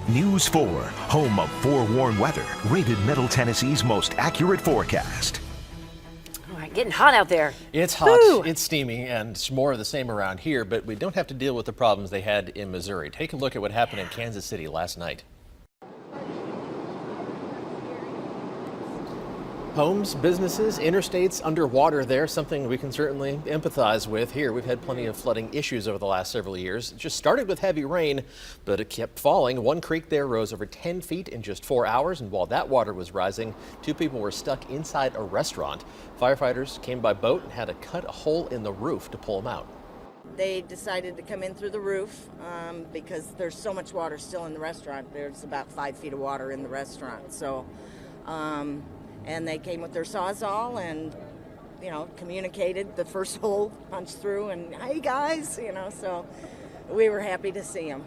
News 4, home of forewarned weather, rated Middle Tennessee's most accurate forecast. All right, getting hot out there. It's hot, Woo. it's steamy, and it's more of the same around here, but we don't have to deal with the problems they had in Missouri. Take a look at what happened in Kansas City last night. Homes, businesses, interstates underwater there, something we can certainly empathize with here. We've had plenty of flooding issues over the last several years. It just started with heavy rain, but it kept falling. One creek there rose over 10 feet in just 4 hours, and while that water was rising, 2 people were stuck inside a restaurant. Firefighters came by boat and had to cut a hole in the roof to pull them out. They decided to come in through the roof because there's so much water still in the restaurant. There's about 5 feet of water in the restaurant. So, and they came with their Sawzall and, communicated the first hole, punched through, and hey guys, so we were happy to see them.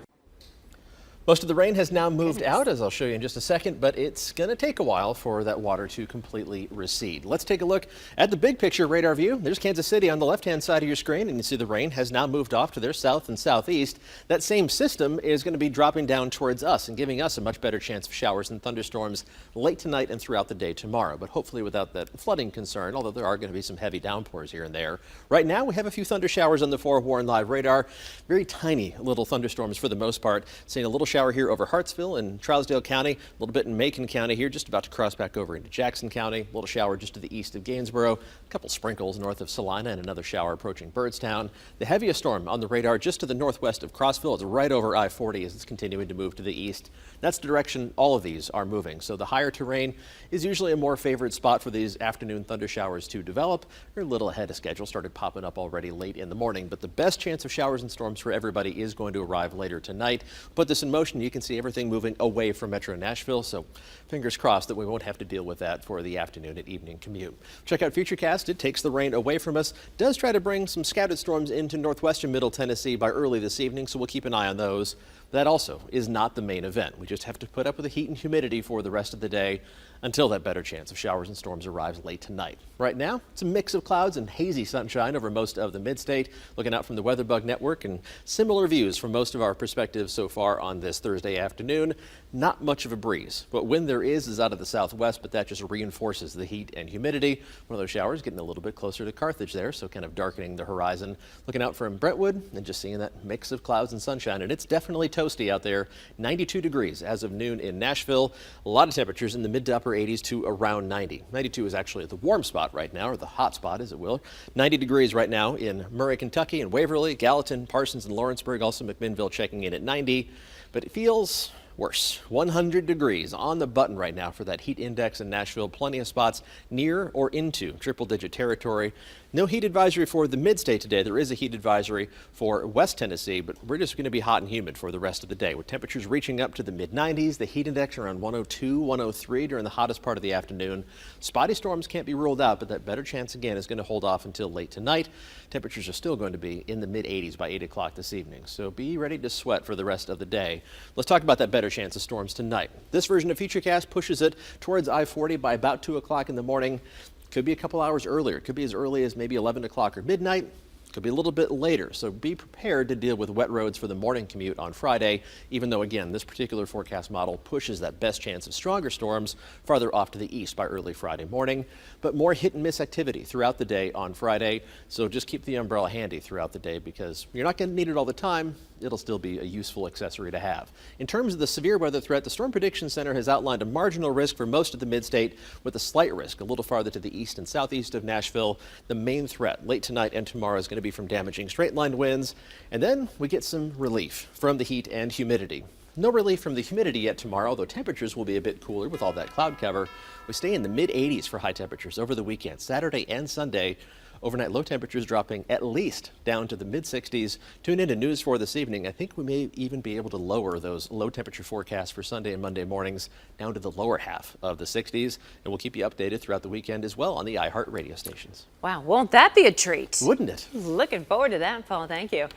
Most of the rain has now moved out, as I'll show you in just a second, but it's going to take a while for that water to completely recede. Let's take a look at the big picture radar view. There's Kansas City on the left-hand side of your screen, and you see the rain has now moved off to their south and southeast. That same system is going to be dropping down towards us and giving us a much better chance of showers and thunderstorms late tonight and throughout the day tomorrow, but hopefully without that flooding concern, although there are going to be some heavy downpours here and there. Right now, we have a few thunder showers on the forewarned live radar. Very tiny little thunderstorms for the most part. Seeing a little shower here over Hartsville and Trousdale County, a little bit in Macon County here, just about to cross back over into Jackson County. A little shower just to the east of Gainsboro, a couple sprinkles north of Salina, and another shower approaching Byrdstown. The heaviest storm on the radar just to the northwest of Crossville. It's right over I-40 as it's continuing to move to the east. That's the direction all of these are moving. So the higher terrain is usually a more favored spot for these afternoon thunder showers to develop. They're a little ahead of schedule, started popping up already late in the morning, but the best chance of showers and storms for everybody is going to arrive later tonight. Put this in motion, you can see everything moving away from Metro Nashville, so fingers crossed that we won't have to deal with that for the afternoon and evening commute. Check out Futurecast. It takes the rain away from us, does try to bring some scattered storms into northwestern Middle Tennessee by early this evening, so we'll keep an eye on those. That also is not the main event. We just have to put up with the heat and humidity for the rest of the day until that better chance of showers and storms arrives late tonight. Right now, it's a mix of clouds and hazy sunshine over most of the mid-state. Looking out from the WeatherBug Network, and similar views from most of our perspectives so far on this Thursday afternoon. Not much of a breeze, but wind there is out of the southwest, but that just reinforces the heat and humidity. One of those showers getting a little bit closer to Carthage there, so kind of darkening the horizon. Looking out from Brentwood and just seeing that mix of clouds and sunshine, and it's definitely toasty out there. 92 degrees as of noon in Nashville. A lot of temperatures in the mid to upper 80s to around 90. 92 is actually the warm spot right now, or the hot spot as it will. 90 degrees right now in Murray, Kentucky, and Waverly, Gallatin, Parsons, and Lawrenceburg. Also McMinnville checking in at 90, but it feels worse. 100 degrees on the button right now for that heat index in Nashville. Plenty of spots near or into triple-digit territory. No heat advisory for the mid-state today. There is a heat advisory for West Tennessee, but we're just going to be hot and humid for the rest of the day, with temperatures reaching up to the mid-90s. The heat index around 102, 103 during the hottest part of the afternoon. Spotty storms can't be ruled out, but that better chance again is going to hold off until late tonight. Temperatures are still going to be in the mid-80s by 8 o'clock this evening, so be ready to sweat for the rest of the day. Let's talk about that better chance of storms tonight. This version of Futurecast pushes it towards I-40 by about 2 o'clock in the morning. Could be a couple hours earlier. It could be as early as maybe 11 o'clock or midnight. Could be a little bit later, so be prepared to deal with wet roads for the morning commute on Friday, even though, again, this particular forecast model pushes that best chance of stronger storms farther off to the east by early Friday morning. But more hit and miss activity throughout the day on Friday, so just keep the umbrella handy throughout the day because you're not going to need it all the time. It'll still be a useful accessory to have. In terms of the severe weather threat, the Storm Prediction Center has outlined a marginal risk for most of the mid-state with a slight risk a little farther to the east and southeast of Nashville. The main threat late tonight and tomorrow is going to be from damaging straight-line winds, and then we get some relief from the heat and humidity. No relief from the humidity yet tomorrow, although temperatures will be a bit cooler with all that cloud cover. We stay in the mid-80s for high temperatures over the weekend, Saturday and Sunday. Overnight low temperatures dropping at least down to the mid-60s. Tune in to News 4 this evening. I think we may even be able to lower those low temperature forecasts for Sunday and Monday mornings down to the lower half of the 60s. And we'll keep you updated throughout the weekend as well on the iHeart radio stations. Wow, won't that be a treat? Wouldn't it? Looking forward to that, Paul. Thank you.